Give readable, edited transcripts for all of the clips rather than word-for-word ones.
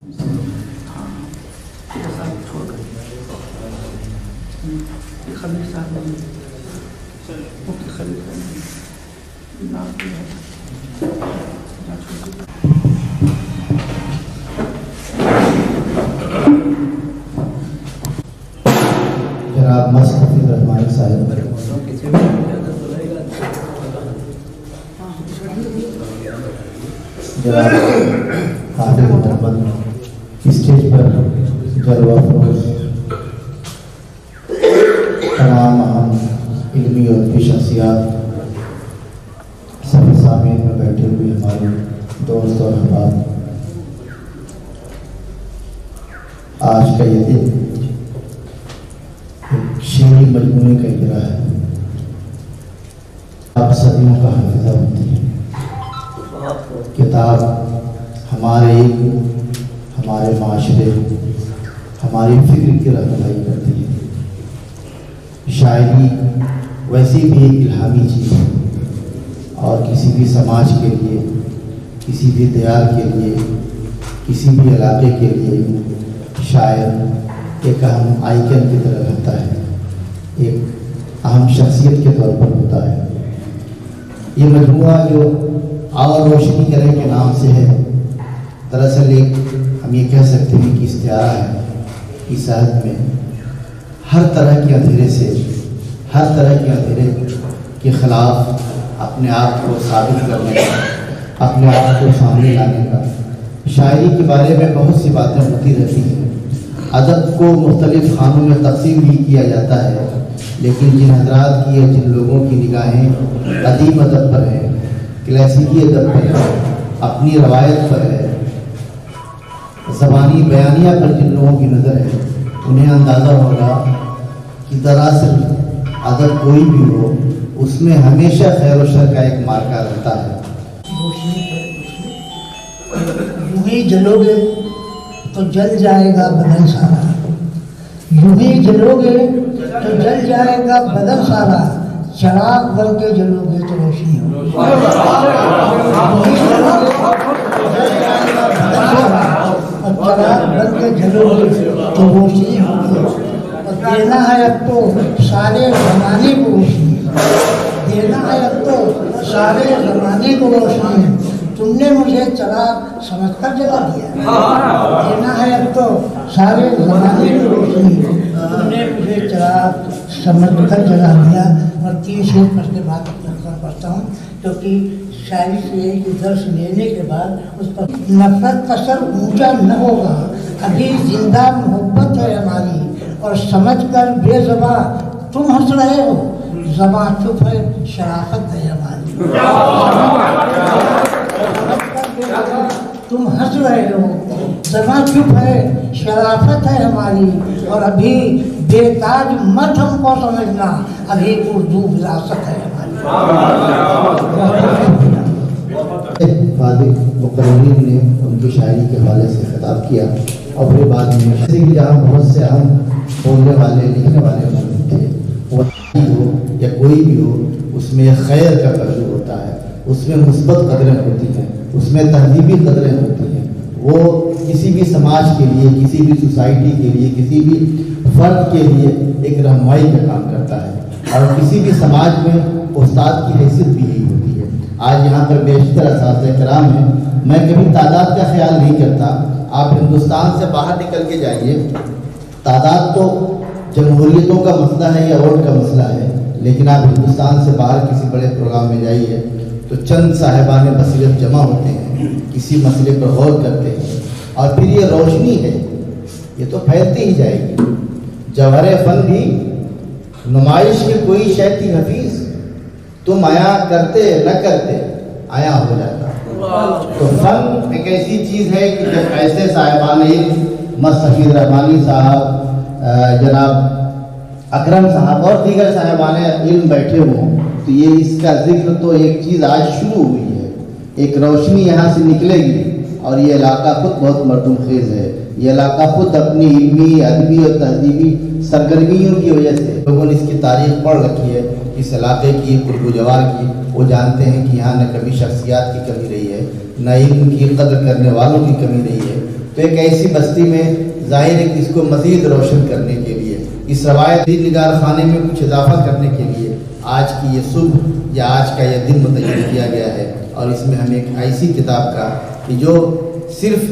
جناب مصطفی رحمانی صاحب، جناب حافظ محمد، اسٹیج پر جلوہ فروز تمام اہم علمی اور بھی شخصیات، سب سامعین میں بیٹھے ہوئے ہمارے دوست اور احباب، آج کا یہ دن ایک شعری مجموعے کا اجرا ہے۔ آپ صدیوں کا حافظہ ہوتی ہے کتاب، ہمارے علم، ہمارے معاشرے، ہماری فکر کی رہنمائی کرتی ہے۔ شاعری ویسی بھی ایک الہامی چیز ہے، اور کسی بھی سماج کے لیے، کسی بھی دیار کے لیے، کسی بھی علاقے کے لیے شاعر ایک اہم آئیکن کی طرح رہتا ہے، ایک اہم شخصیت کے طور پر ہوتا ہے۔ یہ مجموعہ جو اور روشنی کرے کے نام سے ہے، دراصل ایک ہم یہ کہہ سکتے ہیں کہ استعارہ ہے کہ صحت میں ہر طرح کے اندھیرے سے، ہر طرح کے اندھیرے کے خلاف اپنے آپ کو ثابت کرنے کا، اپنے آپ کو سامنے لانے کا۔ شاعری کے بارے میں بہت سی باتیں ہوتی رہتی ہیں، ادب کو مختلف خانوں میں تقسیم بھی کیا جاتا ہے، لیکن جن حضرات کی یا جن لوگوں کی نگاہیں قدیم ادب پر ہیں، کلاسیکی ادب پر ہے، اپنی روایت پر ہے، زبانی بیانیہ پر جن لوگوں کی نظر ہے، انہیں اندازہ ہوگا کہ دراصل ادب کوئی بھی ہو، اس میں ہمیشہ خیر و شر کا ایک مارکا رہتا ہے۔ یوں ہی جلو گے تو جل جائے گا بدن سارا، یوں ہی جلو گے تو جل جائے گا بدن سارا، چراغ بن کے جلو گے تو روشنی ہوگی۔ اور چراغ بن کے جلو گے تو روشنی ہوگی، اور دینا ہے اب تو سارے زمانے کو روشنی، دینا ہے اب تو سارے زمانے کو روشنی۔ تم نے مجھے چراغ سمجھ کر جلا دیا، دینا ہے اب تو سارے زمانے کی روشنی، تم نے مجھے چراغ سمجھ کر جلا دیا۔ اور 3 شعر پڑھ کے بعد پڑھتا ہوں، کیونکہ شاعری سے درس لینے کے بعد اس پر نفرت کا سر اونچا نہ ہوگا، ابھی زندہ محبت ہے ہماری، اور سمجھ کر بے زباں تم ہنس رہے ہو، زباں چپ ہے شرافت ہے ہماری۔ تم ہنس رہے ہو، زباں چپ ہے شرافت ہے ہماری، اور ابھی بے تاج مت ہم کو سمجھنا، ابھی اردو وراثت ہے ہماری۔ فاضل مقررین نے ان کی شاعری کے حوالے سے خطاب کیا، اور پھر بعد میں جہاں بہت سے اہم بولنے والے، لکھنے والے موجود تھے، وہ ہو یا کوئی بھی ہو، اس میں خیر کا پہلو ہوتا ہے، اس میں مثبت قدریں ہوتی ہیں، اس میں تہذیبی قدریں ہوتی ہیں۔ وہ کسی بھی سماج کے لیے، کسی بھی سوسائٹی کے لیے، کسی بھی فرد کے لیے ایک رہنمائی کا کام کرتا ہے، اور کسی بھی سماج میں استاد کی حیثیت بھی یہی ہوتی ہے۔ آج یہاں پر بیشتر اساتذہ کرام ہیں، میں کبھی تعداد کا خیال نہیں کرتا، آپ ہندوستان سے باہر نکل کے جائیے، تعداد تو جمہوریتوں کا مسئلہ ہے یا ووٹ کا مسئلہ ہے، لیکن آپ ہندوستان سے باہر کسی بڑے پروگرام میں جائیے تو چند صاحبان بصیرت جمع ہوتے ہیں، کسی مسئلے پر غور کرتے ہیں، اور پھر یہ روشنی ہے، یہ تو پھیلتی ہی جائے گی۔ جوہر فن بھی نمائش کی کوئی شے تھی حفیظ، تم عیاں کرتے نہ کرتے عیاں ہو جاتا۔ تو فن ایک ایسی چیز ہے کہ جب ایسے صاحبان علم، مصطفی رحمانی صاحب، جناب اکرم صاحب اور دیگر صاحبان علم بیٹھے ہوں، تو یہ اس کا ذکر تو ایک چیز آج شروع ہوئی ہے، ایک روشنی یہاں سے نکلے گی، اور یہ علاقہ خود بہت مردم خیز ہے۔ یہ علاقہ خود اپنی علمی، ادبی اور تہذیبی سرگرمیوں کی وجہ سے، لوگوں نے اس کی تاریخ پڑھ رکھی ہے، اس علاقے کی، قرب و جوار کی، وہ جانتے ہیں کہ یہاں نہ کبھی شخصیات کی کمی رہی ہے، نہ علم کی قدر کرنے والوں کی کمی رہی ہے، تو ایک ایسی بستی میں ظاہر ہے کہ اس کو مزید روشن کرنے کے لیے، اس روایت نگار خانے میں کچھ اضافہ کرنے کے لیے آج کی یہ صبح یا آج کا یہ دن متعین کیا گیا ہے، اور اس میں ہمیں ایک ایسی کتاب کا کہ جو صرف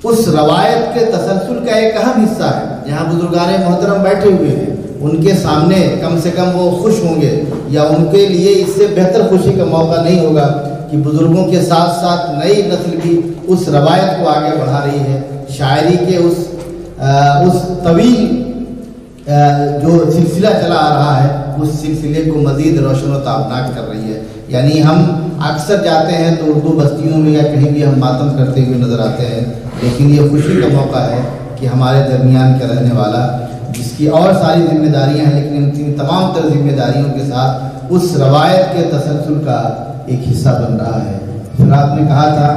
اس روایت کے تسلسل کا ایک اہم حصہ ہے، جہاں بزرگان محترم بیٹھے ہوئے ہیں، ان کے سامنے کم سے کم وہ خوش ہوں گے، یا ان کے لیے اس سے بہتر خوشی کا موقع نہیں ہوگا کہ بزرگوں کے ساتھ ساتھ نئی نسل بھی اس روایت کو آگے بڑھا رہی ہے، شاعری کے اس طویل جو سلسلہ چلا آ رہا ہے اس سلسلے کو مزید روشن و تابناک کر رہی ہے۔ یعنی ہم اکثر جاتے ہیں تو اردو بستیوں میں یا کہیں بھی ہم ماتم کرتے ہوئے نظر آتے ہیں، لیکن یہ خوشی کا موقع ہے کہ ہمارے درمیان کا رہنے والا، جس کی اور ساری ذمہ داریاں ہیں لیکن ان تمام تر ذمہ داریوں کے ساتھ اس روایت کے تسلسل کا ایک حصہ بن رہا ہے۔ پھر آپ نے کہا تھا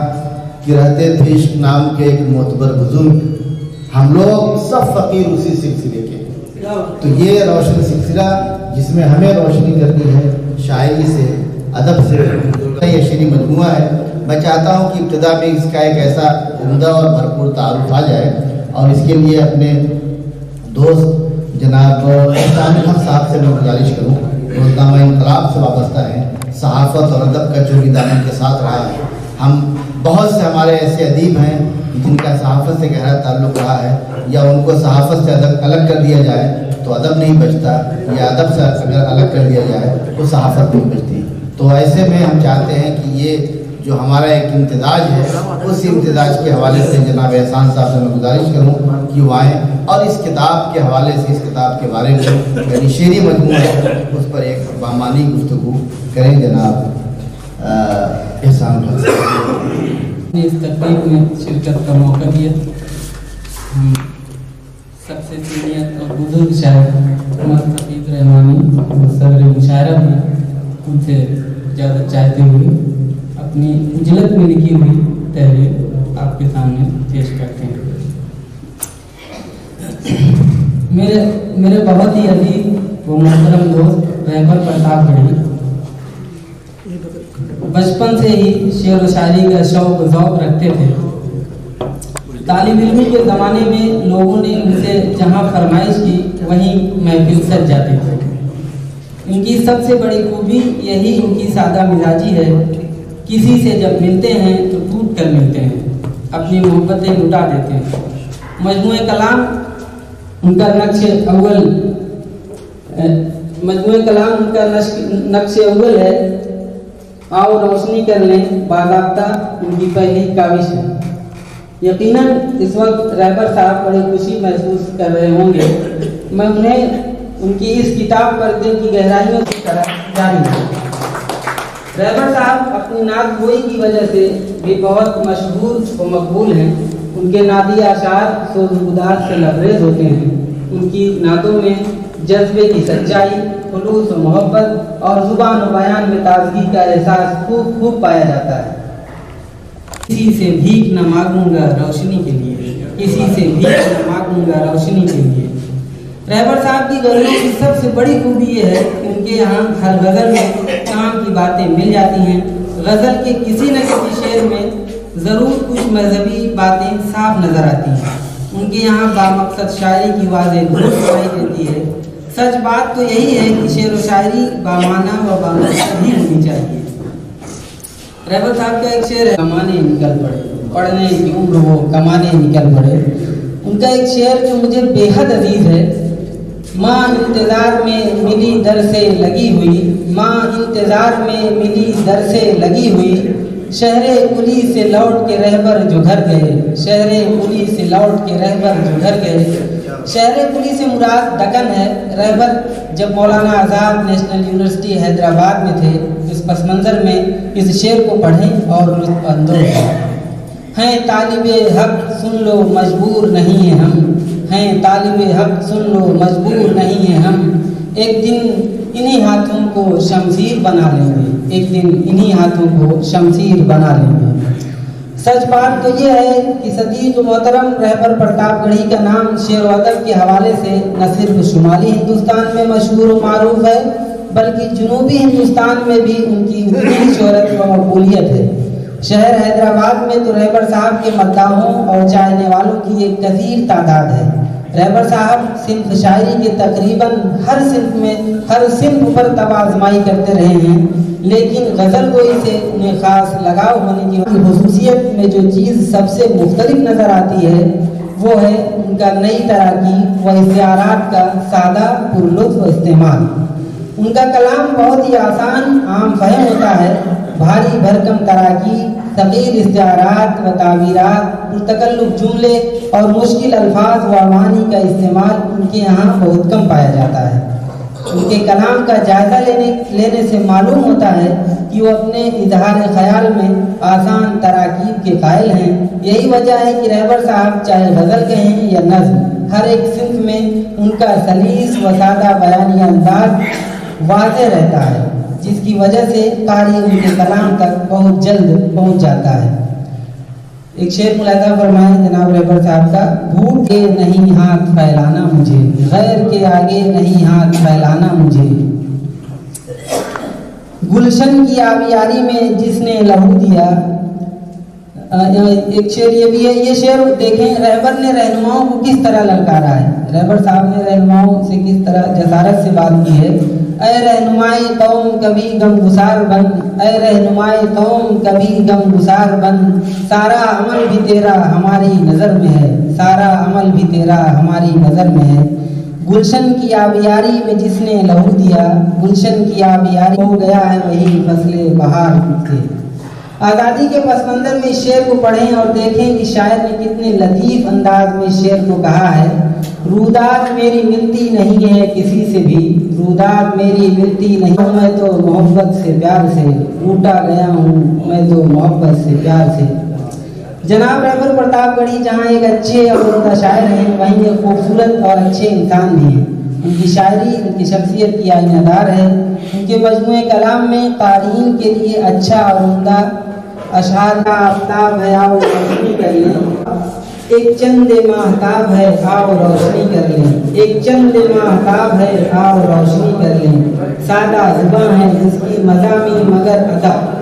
کہ رہتے تھے عشق نام کے ایک معتبر بزرگ، ہم لوگ سب فقیر اسی سلسلے کے، تو یہ روشن سلسلہ جس میں ہمیں روشنی کرنی ہے شاعری سے، ادب سے، یہ شعری مجموعہ ہے۔ میں چاہتا ہوں کہ ابتدا میں اس کا ایک ایسا عمدہ اور بھرپور تعارف آ جائے، اور اس کے لیے اپنے دوست جناب احسان الحق صاحب سے میں گزارش کروں، روزنامہ انقلاب سے وابستہ ہیں، صحافت اور ادب کا چوری دامن کے ساتھ رہا ہے۔ ہم بہت سے ہمارے ایسے ادیب ہیں جن کا صحافت سے گہرا تعلق رہا ہے، یا ان کو صحافت سے الگ کر دیا جائے تو ادب نہیں بچتا، یا ادب سے اگر الگ کر دیا جائے تو صحافت نہیں بچتی۔ تو ایسے میں ہم چاہتے ہیں کہ یہ جو ہمارا ایک امتزاج ہے، اس امتزاج کے حوالے سے جناب احسان صاحب سے میں گزارش کروں کہ وہ آئیں اور اس کتاب کے حوالے سے، اس کتاب کے بارے میں یعنی شعری مجموعہ ہے اس پر ایک بامانی گفتگو کریں۔ جناب احسان نے اس تقریب میں شرکت کا موقع دیا۔ ہم سب سے سینئر اور بزرگ شاعر عمر حفیظ رحمانی صدر مشاعرہ بھی ان سے اجازت چاہتے ہوئے اپنی اجلت میں لکھی ہوئی تحریر آپ کے سامنے پیش کرتے ہیں۔ میرے بہت ہی عزیز و محترم دوست رہبر پرتاپ گڑھی بچپن سے ہی شعر و شاعری کا شوق و ذوق رکھتے تھے۔ طالب علمی کے زمانے میں لوگوں نے ان سے جہاں فرمائش کی وہیں محفل سج جاتے تھے۔ ان کی سب سے بڑی خوبی یہی ان کی سادہ مزاجی ہے، کسی سے جب ملتے ہیں تو ٹوٹ کر ملتے ہیں، اپنی محبتیں لٹا دیتے ہیں۔ مجموعہ کلام ان کا نقش اول ہے، آؤ روشنی کر لیں باضابطہ ان کی پہلی کاوش ہے۔ یقیناً اس وقت رہبر صاحب بڑی خوشی محسوس کر رہے ہوں گے، میں انہیں ان کی اس کتاب پر دل کی گہرائیوں کی طرح جاری ہوں۔ رہبر صاحب اپنی نعت گوئی کی وجہ سے بھی بہت مشہور و مقبول ہیں۔ ان کے نعتیہ اشعار سوز و گداز سے لبریز ہوتے ہیں۔ ان کی نعتوں میں جذبے کی سچائی، خلوص و محبت اور زبان و بیان میں تازگی کا احساس خوب پایا جاتا ہے۔ کسی سے بھیک نہ مانگوں گا روشنی کے لیے، کسی سے بھیک نہ مانگوں گا روشنی کے لیے۔ رہبر صاحب کی غزلوں کی سب سے بڑی خوبی یہ ہے کہ ان کے یہاں ہر غزل میں کام کی باتیں مل جاتی ہیں۔ غزل کے کسی نہ کسی شعر میں ضرور کچھ مذہبی باتیں صاف نظر آتی ہیں۔ ان کے یہاں بامقصد شاعری کی واضح دھن سنائی دیتی ہے۔ سچ بات تو یہی ہے کہ شعر و شاعری بامعنی و بامقصد ہی ہونی چاہیے۔ رہبر صاحب کا ایک شعر ہے، کمانے نکل پڑے، پڑھنے کی عمر وہ کمانے نکل پڑے۔ ان کا ایک شعر جو مجھے بے حد عزیز ہے، ماں انتظار میں ملی در سے لگی ہوئی، ماں انتظار میں ملی در سے لگی ہوئی، شہر کلی سے لوٹ کے رہبر جو گھر گئے، شہر کلی سے لوٹ کے رہبر جو گھر گئے۔ شہر کلی سے مراد دکن ہے۔ رہبر جب مولانا آزاد نیشنل یونیورسٹی حیدرآباد میں تھے، اس پس منظر میں اس شعر کو پڑھیں اور لطف اندوز ہیں۔ طالب حق سن لو مجبور نہیں ہیں ہم، ہیں طالب حق سن لو مجبور نہیں ہیں ہم، ایک دن انہی ہاتھوں کو شمشیر بنا لیں گے، ایک دن انہی ہاتھوں کو شمشیر بنا لیں گے۔ سچ بات تو یہ ہے کہ صدیق محترم رہبر پرتاپ گڑھی کا نام شعر و ادب کے حوالے سے نہ صرف شمالی ہندوستان میں مشہور و معروف ہے، بلکہ جنوبی ہندوستان میں بھی ان کی اتنی شہرت و مقبولیت ہے۔ شہر حیدرآباد میں تو رہبر صاحب کے مداحوں اور چاہنے والوں کی ایک کثیر تعداد ہے۔ رہبر صاحب صنف شاعری کے تقریباً ہر صنف پر طب آزمائی کرتے رہے ہیں، لیکن غزل گوئی سے انہیں خاص لگاؤ ہونے کی خصوصیت میں جو چیز سب سے مختلف نظر آتی ہے وہ ہے ان کا نئی تراکیب و استعارات کا سادہ پرلطف استعمال۔ ان کا کلام بہت ہی آسان عام فہم ہوتا ہے۔ بھاری بھرکم تراکیب، ثقیل استعارات و تعبیرات، پرتکلف جملے اور مشکل الفاظ و معانی کا استعمال ان کے یہاں بہت کم پایا جاتا ہے۔ ان کے کلام کا جائزہ لینے سے معلوم ہوتا ہے کہ وہ اپنے اظہار خیال میں آسان تراکیب کے قائل ہیں۔ یہی وجہ ہے کہ رہبر صاحب چاہے غزل کہیں یا نظم، ہر ایک صنف میں ان کا سلیس و سادہ بیانی انداز واضح رہتا ہے، جس کی وجہ سے قاری ان کے کلام تک بہت جلد پہنچ جاتا ہے۔ ایک شعر ملاحظہ فرمائیں جناب رہبر صاحب کا: بھوٹ کے نہیں ہاتھ پھیلانا مجھے، غیر کے آگے نہیں ہاتھ پھیلانا مجھے، گلشن کی آبیاری میں جس نے لہو دیا۔ ایک شعر یہ بھی ہے، یہ شعر دیکھیں رہبر نے رہنماؤں کو کس طرح للکارا ہے۔ رہبر صاحب نے رہنماؤں سے کس طرح جسارت سے بات کی ہے: اے رہنمائے قوم کبھی غم گسار بن، اے رہنمائے قوم کبھی غم گسار بن، سارا عمل بھی تیرا ہماری نظر میں ہے، سارا عمل بھی تیرا ہماری نظر میں ہے، گلشن کی آبیاری میں جس نے لہو دیا، گلشن کی آبیاری ہو گیا ہے وہی فصل بہار سے۔ آزادی کے پس منظر میں اس شعر کو پڑھیں اور دیکھیں کہ شاعر نے کتنے لطیف انداز میں اس شعر کو کہا ہے: روداد میری ملتی نہیں ہے کسی سے بھی، روداد میری ملتی نہیں ہوں میں تو محبت سے پیار سے، ٹوٹا گیا ہوں میں تو محبت سے پیار سے۔ جناب رہبر پرتاپ گڑھی جہاں ایک اچھے اور عمدہ شاعر ہیں، وہیں ایک خوبصورت اور اچھے انسان بھی ہیں۔ ان کی شاعری ان کی شخصیت کی آئینہ دار ہے۔ ان کے مجموعہ کلام میں قارئین کے لیے اچھا اور عمدہ اشعار کا آفتاب ہے، آؤ روشنی کر لیں، ایک چند ماہتاب ہے آؤ روشنی کر لیں، ایک چند ماہتاب ہے آؤ روشنی کر لیں، سادہ زباں ہے اس کی مضامین مگر ادب،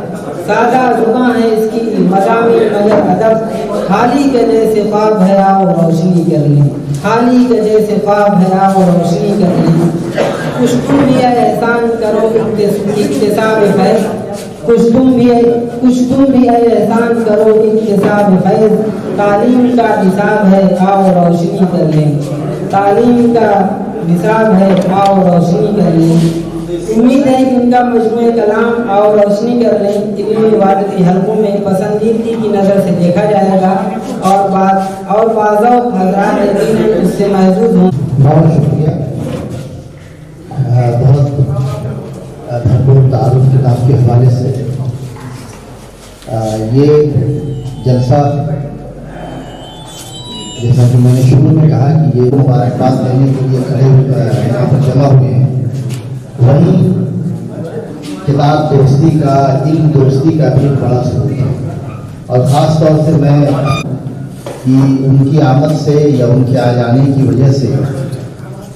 سادہ زباں ہے اس کی مضامین مگر ادب، خالی کے جیسے خواب ہے آؤ روشنی کر لیں، خالی کے جیسے خواب ہے آؤ روشنی کر لیں، کچھ تم بھی احسان کرو اکتساب فیض، کچھ تم بھی احسان کرو اکتساب فیض، تعلیم کا نصاب ہے آؤ روشنی کر لیں، تعلیم کا نصاب ہے آؤ روشنی کر لیں۔ امید ہے کہ ان کا مجموعہ کلام آؤ روشنی کر لیں علمی عبادتی حلقوں میں پسندیدگی کی نظر سے دیکھا جائے گا اور بعض حضرات یقیناً اس سے محظوظ ہوں۔ بہت شکریہ، بہت بھرپور تعارف کتاب کے حوالے سے۔ یہ جلسہ جیسا کہ میں نے شروع میں کہا کہ یہ مبارکباد دینے کے لیے کھڑے یہاں پر جمع ہوئے ہیں، وہیں کتاب دوستی کا، علم دوستی کا بھی ایک بڑا ثبوت ہے، اور خاص طور سے میں کہ ان کی آمد سے یا ان کے آ جانے کی وجہ سے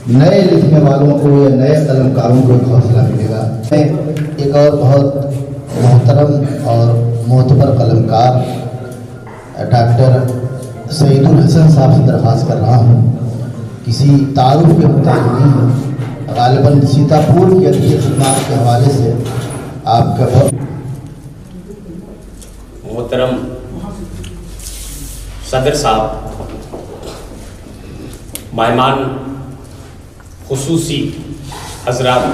نئے لکھنے والوں کو یا نئے قلم کاروں کو ایک حوصلہ ملے گا۔ میں ایک اور بہت محترم اور معتبر قلم کار ڈاکٹر سعید الحسن صاحب سے درخواست کر رہا ہوں، کسی تعارف کے محتاج نہیں ہوں، غالباً سیتاپور کی ادبی خدمات کے حوالے سے آپ کا بہت محترم صدر صاحب، مہمان خصوصی حضرات،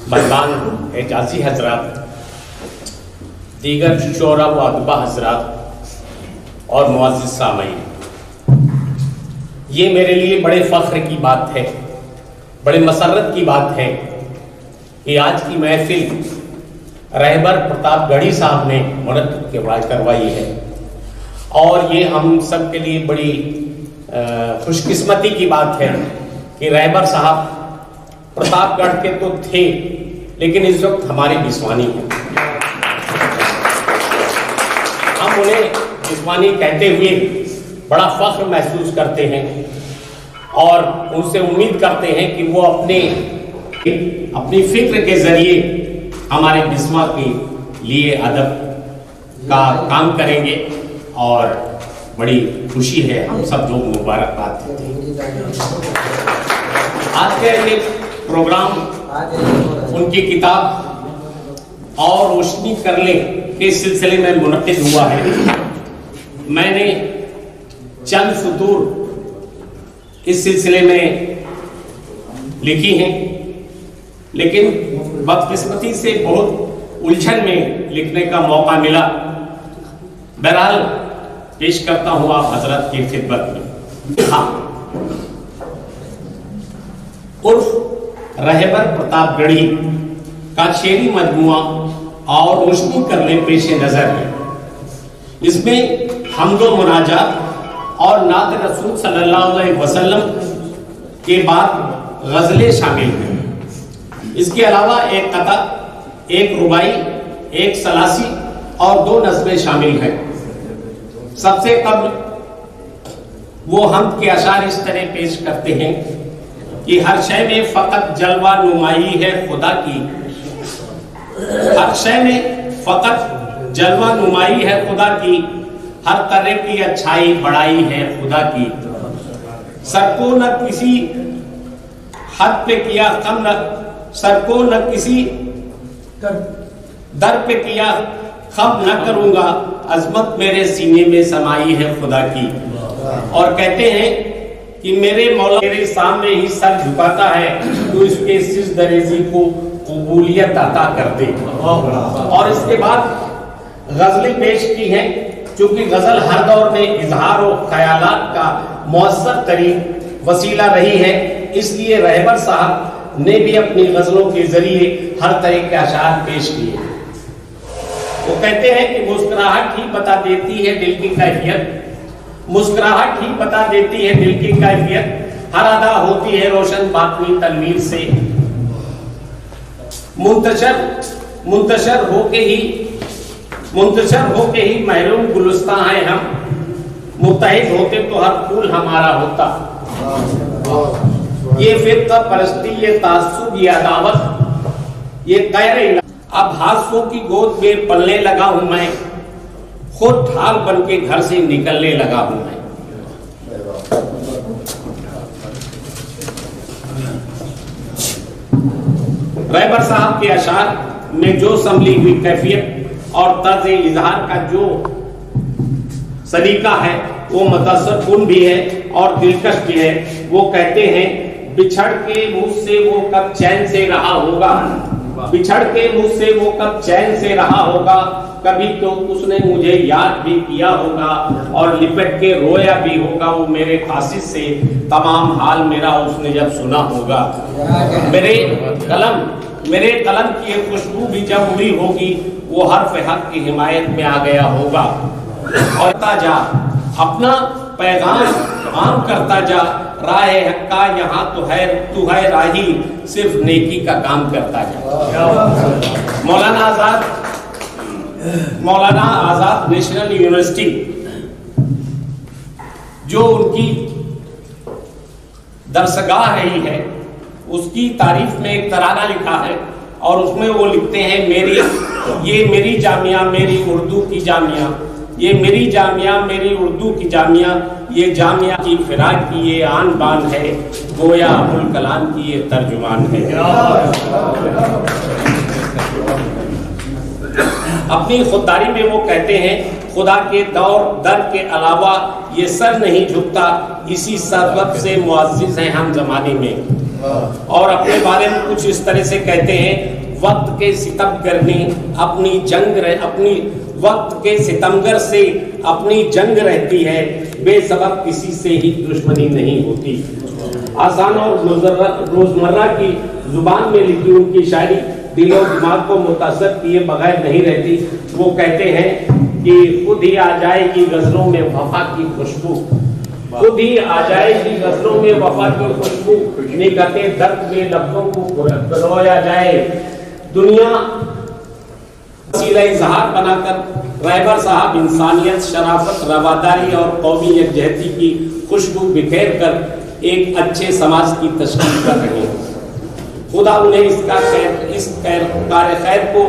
مہمان اعزازی حضرات، دیگر شعراء و ادباء حضرات اور معزز سامعین، یہ میرے لیے بڑے فخر کی بات ہے، بڑے مسرت کی بات ہے کہ آج کی محفل رہبر پرتاپ گڑھی صاحب نے منعقد کروائی ہے، اور یہ ہم سب کے لیے بڑی خوش قسمتی کی بات ہے کہ رہبر صاحب پرتاپ گڑھ کے تو تھے لیکن اس وقت ہمارے بسوانی ہیں۔ ہم انہیں بسوانی کہتے ہوئے بڑا فخر محسوس کرتے ہیں اور ان سے امید کرتے ہیں کہ وہ اپنی فکر کے ذریعے ہمارے بسوا کے لیے ادب کا کام کریں گے اور بڑی خوشی ہے، ہم سب لوگ مبارکباد دیتے ہیں۔ آج کا یہ پروگرام ان کی کتاب اور روشنی کر لیں کے سلسلے میں منعقد ہوا ہے۔ میں نے چند سطور اس سلسلے میں لکھی ہیں، لیکن بدقسمتی سے بہت الجھن میں لکھنے کا موقع ملا۔ بہرحال پیش کرتا ہوں آپ حضرت کی خدمت میں۔ ہاں، عرف رہبر پرتاپ گڑھی کا شعری مجموعہ اور روشنی کر لیں پیش نظر ہے۔ اس میں حمد و مناجات اور نعت رسول صلی اللہ علیہ وسلم کے بعد غزلیں شامل ہیں۔ اس کے علاوہ ایک قطع، ایک رباعی، ایک ثلاثی اور 2 نظمیں شامل ہیں۔ سب سے قبل وہ حمد کے اشعار اس طرح پیش کرتے ہیں کہ ہر شے میں فقط جلوہ نمائی ہے خدا کی، ہر شے میں فقط جلوہ نمائی ہے خدا کی، ہر طرح کی اچھائی بڑائی ہے خدا کی، سر کو نہ کسی حد پہ کیا خم نہ، سر کو نہ کسی در پہ کیا خم نہ کروں گا، عظمت میرے سینے میں سمائی ہے خدا کی۔ اور کہتے ہیں کہ میرے مولا میرے سامنے ہی سر جھکاتا ہے، تو اس کے سجدہ ریزی کو قبولیت عطا کر دے۔ اور اس کے بعد غزلیں پیش کی ہیں، چونکہ غزل ہر دور میں اظہار و خیالات کا مؤثر ترین وسیلہ رہی ہے، اس لیے رہبر صاحب نے بھی اپنی غزلوں کے ذریعے ہر طرح کے اشعار پیش کیے۔ وہ کہتے ہیں کہ مسکراہٹ ہی بتا دیتی ہے دل کی کیفیت، مسکراہٹ ہی بتا دیتی ہے دل کی کیفیت، ہر ادا ہوتی ہے روشن باطنی تنویر سے، منتشر ہو کے ہی محروم گلستاں ہیں ہم، متحد ہوتے تو ہر پھول ہمارا ہوتا۔ یہ فرقہ پرستی، یہ تعصب، یہ عداوت، یہ غیر، اب حادثوں کی گود میں پلنے لگا ہوں میں، خود ڈھال بن کے گھر سے نکلنے لگا ہوں میں۔ رہبر صاحب کے اشعار میں جو سنبھلی ہوئی کیفیت اور طرز اظہار کا جو سلیقہ ہے وہ متاثر کن بھی ہے اور دلکش بھی ہے۔ وہ کہتے ہیں بچھڑ کے مجھ سے وہ کب چین سے رہا ہوگا، بچھڑ کے مجھ سے وہ کب چین سے رہا ہوگا، کبھی تو اس نے مجھے یاد بھی کیا ہوگا اور لپٹ کے رویا بھی ہوگا وہ میرے قاصد سے، تمام حال میرا اس نے جب سنا ہوگا۔ میرے قلم کی ایک خوشبو بھی جب اڑی ہوگی، وہ حرف حق کی حمایت میں آ گیا ہوگا۔ اور جا اپنا پیغام عام کرتا جا، راہ حق کا یہاں تو ہے راہی، صرف نیکی کا کام کرتا جا۔ مولانا آزاد نیشنل یونیورسٹی جو ان کی درسگاہ رہی ہے، اس کی تعریف میں ایک ترانہ لکھا ہے اور اس میں وہ لکھتے ہیں یہ میری جامعہ میری اردو کی جامعہ، یہ میری جامعہ میری اردو کی جامعہ، یہ جامعہ کی فراق کی یہ آن بان ہے، گویا ابوالکلام کی یہ ترجمان ہے۔ اپنی خودداری میں وہ کہتے ہیں خدا کے در کے علاوہ یہ سر نہیں جھکتا، اسی سبب سے معزز ہیں ہم زمانے میں۔ اور اپنے بارے میں کچھ اس طرح سے کہتے ہیں وقت کے ستمگر نے اپنی وقت کے ستمگر سے اپنی جنگ رہتی ہے، بے سبب کسی سے ہی دشمنی نہیں ہوتی۔ آسان اور روزمرہ کی زبان میں لکھی ان کی شاعری دل و دماغ کو متاثر کیے بغیر نہیں رہتی۔ وہ کہتے ہیں کہ خود ہی آ جائے گی غزلوں میں وفا کی خوشبو، خود ہی آ جائے گی غزلوں میں وفا کی خوشبو، نکتے درد میں لبوں کو رویا جائے، دنیا وسیلہ اظہار بنا کر رہبر صاحب انسانیت، شرافت، رواداری اور قومی یکجہتی کی خوشبو بکھیر کر ایک اچھے سماج کی تشکیل کر رہے ہیں۔ خدا انہیں اس کار خیر کو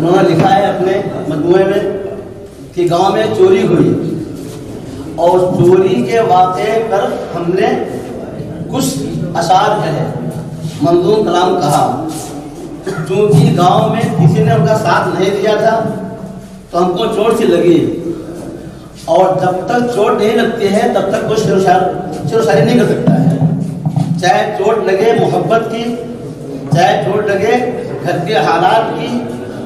انہوں نے لکھا ہے اپنے مجموعے میں کہ گاؤں میں چوری ہوئی اور چوری کے واقعے پر ہم نے کچھ اشعار کہے، منظوم کلام کہا۔ چونکہ گاؤں میں کسی نے ان کا ساتھ نہیں دیا تھا تو ہم کو چوٹ سی لگی، اور جب تک چوٹ نہیں لگتی ہے تب تک کوئی شعر و شاعری نہیں کر سکتا ہے، چاہے چوٹ لگے محبت کی، چاہے چوٹ لگے گھر کے حالات کی،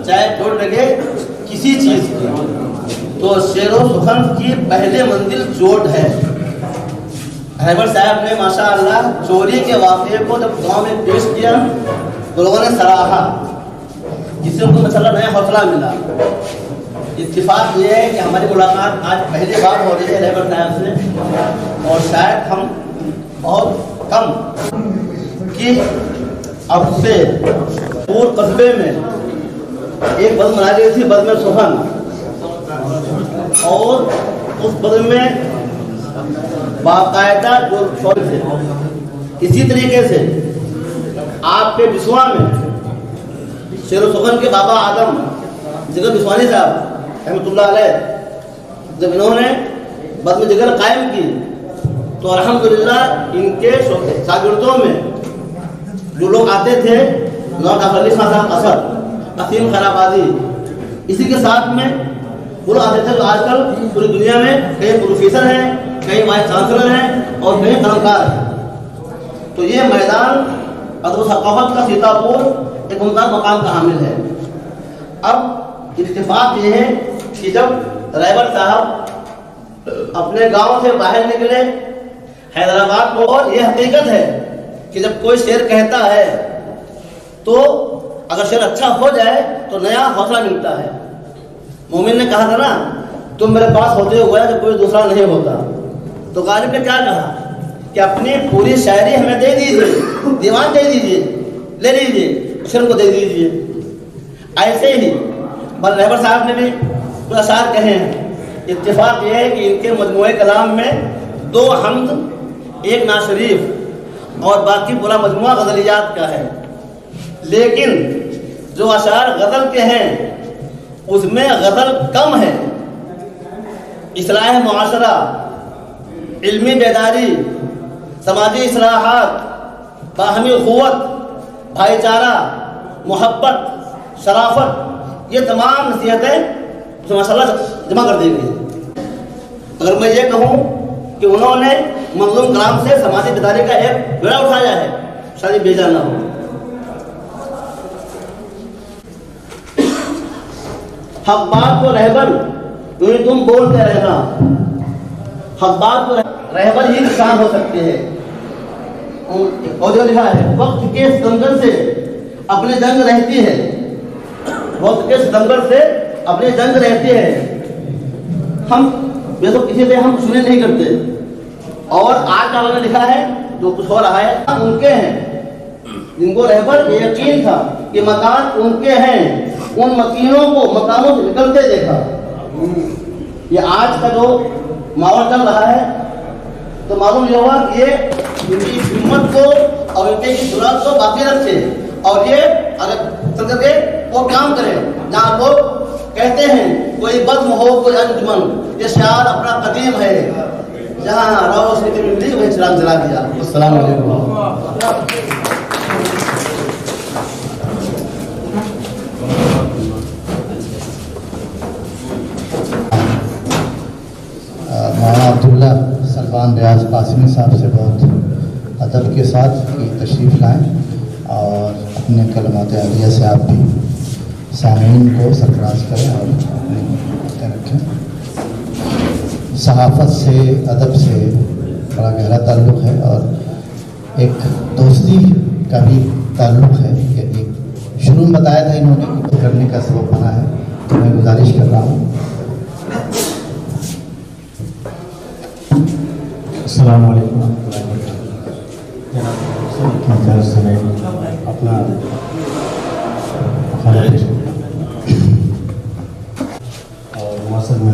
چاہے چوٹ لگے کسی چیز کی۔ تو شعر و سخن کی پہلے منزل چوٹ ہے۔ رہبر صاحب نے ماشاء اللہ چوری کے واقعے کو جب گاؤں میں پیش کیا تو لوگوں نے سراہا، جس سے ان کو مسئلہ نیا حوصلہ ملا۔ اتفاق یہ ہے کہ ہماری ملاقات آج پہلی بار ہو رہی ہے رہبر صاحب سے، اور شاید ہم بہت کم کہ اب سے پور قصبے میں ایک بزم بنائی گئی تھی، بزم سخن، اور اس بزم میں باقاعدہ جو تھے اسی طریقے سے آپ کے بسوا میں شعر و سخن کے بابا آدم جگر بسوانی صاحب رحمۃ اللہ علیہ جب انہوں نے بزم جگر قائم کی تو الحمدللہ ان کے شاگردوں میں جو لوگ آتے تھے، ڈاکٹر علی خان صاحب اسد، قسیم خان آبادی، اسی کے ساتھ میں وہ آتے تھے۔ تو آج کل پوری دنیا میں کئی پروفیسر ہیں، کئی وائس چانسلر ہیں اور کئی قلمکار ہیں۔ تو یہ میدان ادب و ثقافت کا سیتاپور ایک ممتاز مقام کا حامل ہے۔ اب اتفاق یہ ہے کہ جب رہبر صاحب اپنے گاؤں سے باہر نکلے حیدرآباد کو، اور یہ حقیقت ہے کہ جب کوئی شعر کہتا ہے تو اگر شعر اچھا ہو جائے تو نیا حوصلہ ملتا ہے۔ مومن نے کہا تھا نا، تم میرے پاس ہوتے ہوئے کہ کوئی دوسرا نہیں ہوتا، تو غالب نے کیا کہا کہ اپنی پوری شاعری ہمیں دے دیجیے، دیوان دے دیجیے، لے لیجیے، شعر کو دے دیجیے۔ ایسے ہی بل رہبر صاحب نے بھی کچھ اشعار کہے ہیں۔ اتفاق یہ ہے کہ ان کے مجموعہ کلام میں 2 حمد، 1 نعت شریف اور باقی پورا مجموعہ غزلیات کا ہے، لیکن جو اشعار غزل کے ہیں اس میں غزل کم ہے۔ اصلاح معاشرہ، علمی بیداری، سماجی اصلاحات، باہمی اخوت، بھائی چارہ، محبت، شرافت، یہ تمام نصیحتیں اس میں ماشاء اللہ جمع کر دی گئی۔ اگر میں یہ کہوں کہ انہوں نے منظوم کلام سے سماجی بیداری کا ایک بیڑا اٹھایا ہے، شاید بے جان نہ ہو۔ حق بات کو رہبر یوں تم بولتے رہنا، حق بات کو رہبر ہی نشان ہو سکتے ہیں۔ اور جو لکھا ہے، وقت کے ستمگر سے اپنی جنگ رہتی ہے، وقت کے ستمگر سے اپنی جنگ رہتی ہے۔ ہم یہ تو کسی سے ہم سنے نہیں کرتے، اور آج کا نے لکھا ہے جو کچھ ہو رہا ہے ان کے ہیں جن کو رہبر یقین تھا کہ مکان ان کے ہیں، ان مکینوں کو مکانوں سے نکلتے دیکھا۔ یہ آج کا جو ماحول چل رہا ہے تو معلوم یہ ہوا کہ یہ ان کی ہمت کو اور ان کی ضرورت کو باقی رکھے، اور یہ اگر چل کر کے وہ کام کریں جہاں لوگ کہتے ہیں کوئی بزم ہو کوئی انجمن، یہ شعار اپنا قدیم ہے، جہاں روشنی ملی وہی چراغ جلا دیا۔ السلام علیکم۔ مولانا عبداللہ سلمان ریاض قاسمی صاحب سے بہت ادب کے ساتھ کی تشریف لائیں، اور اپنے کلمات عالیہ سے آپ بھی سامعین کو سرفراز کریں اور اپنی باتیں رکھیں۔ صحافت سے، ادب سے بڑا گہرا تعلق ہے، اور ایک دوستی کا بھی تعلق ہے۔ ایک شروع میں بتایا تھا انہوں نے کہ کرنے کا سبب بنا ہے، تو میں گزارش کر رہا ہوں۔ السلام علیکم ورحمۃ اللہ وبرکاتہ۔ اپنا اور موثر میں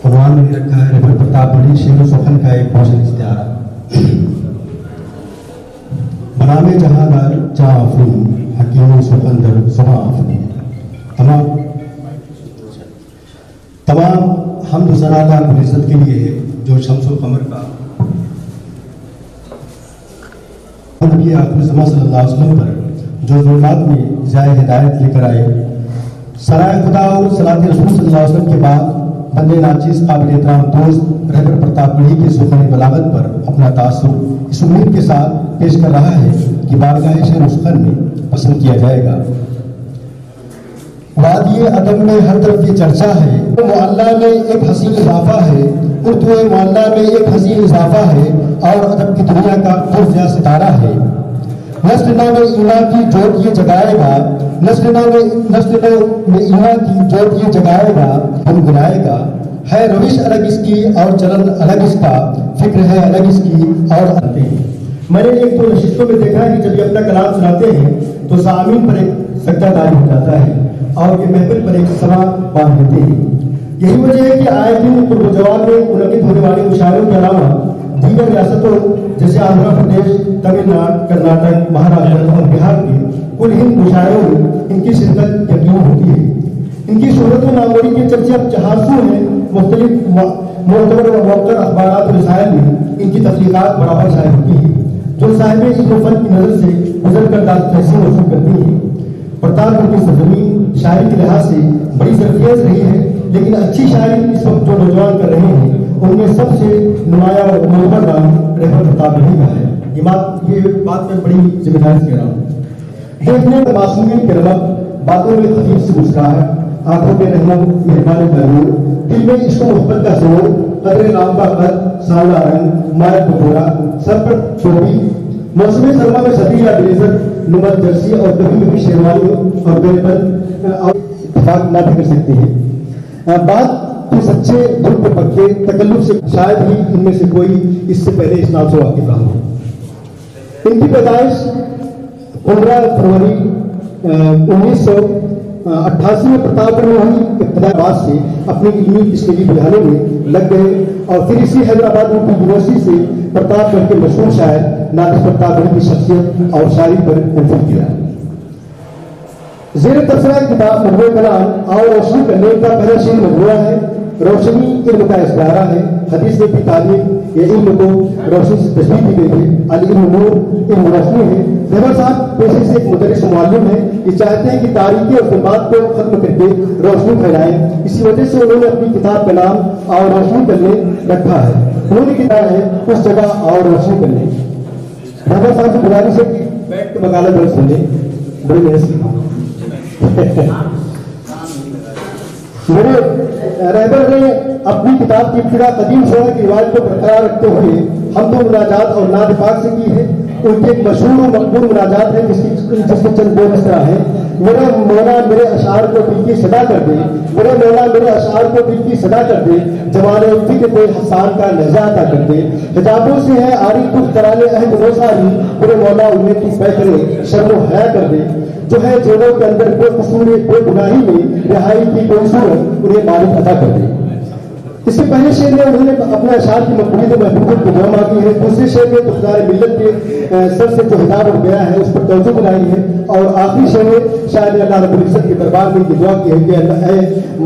قرآن میں رکھا ہے رہبر پرتاپ بڑی شعر و سخن کا ایک بہت اشتہار۔ بنام جہاندار چاہ آفرین حکیم سخندر زباں آفرین تمام حمد ثنا اللہ رب العزت کے لیے ہے جو شمس و قمر کا نبی آخر زمان صلی اللہ علیہ وسلم پر جو ظلمات میں ضیاء ہدایت لے کر آئے سرائے خدا اور صلاۃ رسول صلی اللہ علیہ وسلم کے بعد بندے ناچیز قابل احترام دوست رہبر پرتاپ گڑھی کے سخن بلاغت پر اپنا تاثر اس امید کے ساتھ پیش کر رہا ہے کہ بارگاہ شہر سخن میں پسند کیا جائے گا۔ وادی ادب میں ہر طرف یہ چرچا ہے، معلّہ میں ایک حسین اضافہ ہے، اردو معلّہ میں ایک حسین اضافہ ہے اور ادب کی دنیا کا پرزیا ستارہ ہے۔ نسل نو میں ایمان کی جوت یہ جگائے گا، نسل نو میں ایمان کی جوت یہ جگائے گا، گنگنائے گا۔ ہے روش الگ اس کی اور چلن الگ اس کا، فکر ہے الگ اس کی اور آتے ہیں۔ میں نے ایک دو نشستوں میں دیکھا ہے کہ جب یہ اپنا کلام سناتے ہیں تو سامعین پر ایک سجدہ داری ہو جاتا ہے اور یہ محفل پر ایک سما باندھ دیتے ہیں۔ یہی وجہ ہے کہ آئے دن قرب جواب میں منعقد ہونے والے مشاعروں کے علاوہ دیگر ریاستوں جیسے آندھرا پردیش، تمل ناڈو، کرناٹک، مہاراشٹر اور بہار کے کل ہند مشاعروں میں ان کی شرکت یقینی ہوتی ہے۔ ان کی شہرت و ناموری کے چرچے اب جہاں سو ہیں، مختلف معتبر و موقر اخبارات و رسائل میں ان کی تخلیقات برابر شائع ہوتی ہیں جو صاحب علم و فن کی نظر سے گزر کر تحسین وصول کرتی ہیں۔ پرتاپ گڑھ کی سرزمین شاعری کے لحاظ سے بڑی ظرفیت رہی ہے، لیکن اچھی شاعری اس وقت جو نوجوان کر رہے ہیں ان میں سب سے نمایاں اور معتبر نام رہبر پرتاپ گڑھی کا ہے۔ یہ بات میں بڑی ذمہ داری سے کہہ رہا ہوں۔ دیکھنے میں معصومیت کے رمق، باتوں میں خفیف سے مسکراہٹ، آنکھوں میں رحمت مہربانی کا نور، دل میں عشق و محبت کا زور، قدر نام کا قد، سانولا رنگ، مائل پکوڑا، سر پر ٹوپی، موسم سرما میں ستی یا بلیزر، نمر جرسی اور کبھی کبھی شیروانی اور بیلپن اتفاق نہ بھی کر سکتے ہیں۔ بات تو سچے دل پہ پکے تکلف سے شاید ہی ان میں سے کوئی اس سے پہلے اس نام سے واقف رہا ہو۔ ان کی پیدائش 15 فروری 1988 میں پرتاپ گڑھ میں ابتدائی بعد سے اپنی علمی تشکیلی بنانے میں لگ گئے اور پھر اسی حیدرآباد یونیورسٹی سے پرتاپ گڑھ کے مشہور شاعر ناطق پرتاپ گڑھی کی شخصیت اور شاعری پر منتخب کیا۔ زیر تبصرہ کتاب مجموعہ کلام اور روشنی کرنے کا پہلا شعر مجموعہ ہے۔ روشنی علم کا اظہارہ ہے۔ حدیث نے بھی تعلیم یا علم کو روشنی سے تشبیہ دی گئی ہے۔ العلم نور، علم روشنی ہے۔ رہبر صاحب پیشے سے ایک مدرس و معلم ہے۔ یہ چاہتے ہیں کہ تاریخی اور ظلمات کو ختم کر کے روشنی پھیلائیں۔ اسی وجہ سے انہوں نے اپنی کتاب کا نام اور روشنی کرنے رکھا ہے۔ انہوں نے کتاب ہے اس جگہ اور روشنی کرنے۔ رہبر صاحب سے گزارش ہے کہ بیٹھ کے مقالہ درج سنیں، بڑی محنت سے میرے رہبر نے اپنی کتاب کی ابتدا قدیم شعر کی روایت کو برقرار رکھتے ہوئے حمد و مناجات اور نعت پاک سے کی ہے۔ ان کی ایک مشہور و مقبول مناجات ہے جس کے چند بول اس طرح ہے: میرا مولا میرے اشعار کو دل کی صدا کر دے، میرے مولا میرے اشعار کو دل کی صدا کر دے، جوان فکر پہ حسان کا لہجہ عطا کر دے، حجابوں سے ہے آری کچھ کرانے عہد و ساری، میرے مولا انہیں کی پہ کرے شرم و حیا کر دے، جو ہے جیلوں کے اندر کوئی قصور کوئی گناہی میں رہائی کی کوئی صورت انہیں مالک عطا کر دے۔ اس سے پہلے شعر میں انہوں نے اپنے اشعار کی مقبولیت و محبوبیت کو جمع کی ہے۔ دوسرے شعر میں دختار ملت کے سر سے جو حجاب اٹھ گیا ہے اس پر توجہ بنائی ہے، اور آخری شعر میں شاعر نے اللہ رب العزت کے دربار میں یہ دعا کی ہے کہ اللہ اے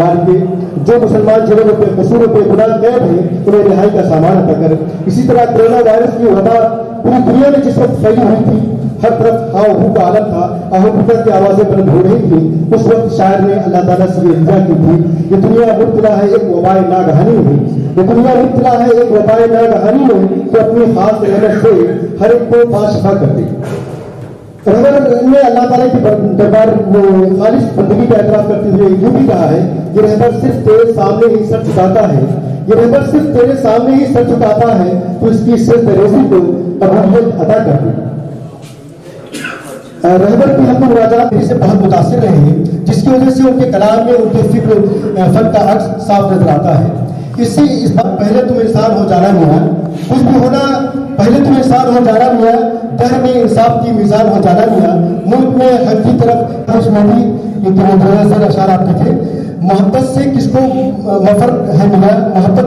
مالک، جو مسلمان جنہوں پہ قصور پہ گناہ قید ہیں انہیں رہائی کا سامان عطا کر۔ اسی طرح کورونا وائرس کی وبا پوری دنیا میں جس وقت پھیلی ہوئی تھی، ہر طرف ہاؤ ہو کا عالم تھا، آہو بکر کی آوازیں بلند ہو رہی تھی، اس وقت شاعر نے اللہ تعالیٰ سے یہ التجا کی تھی: یہ دنیا مبتلا ہے ایک وبائے ناگہانی میں، یہ دنیا مبتلا ہے ایک وبائے ناگہانی میں، تو اپنی خاص رحمت سے ہر ایک کو پاک کر دے۔ رہبر نے اللہ تعالیٰ کے دربار میں خالص بندگی کا اعتراف کرتے ہوئے یوں بھی کہا ہے: یہ رہبر صرف تیرے سامنے ہی سر جھکاتا ہے، یہ رہبر صرف تیرے سامنے ہی سر جھکاتا ہے، تو اس کی سر تریزی کو قبولیت ادا کر دے۔ رہبر کی حمد و مناجات سے بہت متاثر رہے ہیں، جس کی وجہ سے ان کے کلام میں ان کے فکر فن کا عکس صاف نظر آتا ہے۔ اس بات پہلے تم انسان ہو جانا میاں، کچھ بھی ہونا پہلے تم انسان ہو جانا میاں، دہر میں انصاف کی میزان ہو جانا میاں، ملک میں حق کی طرف خوش میں بھی اشار آپ کے تھے۔ محبت سے کس کو مفر ہے میاں، محبت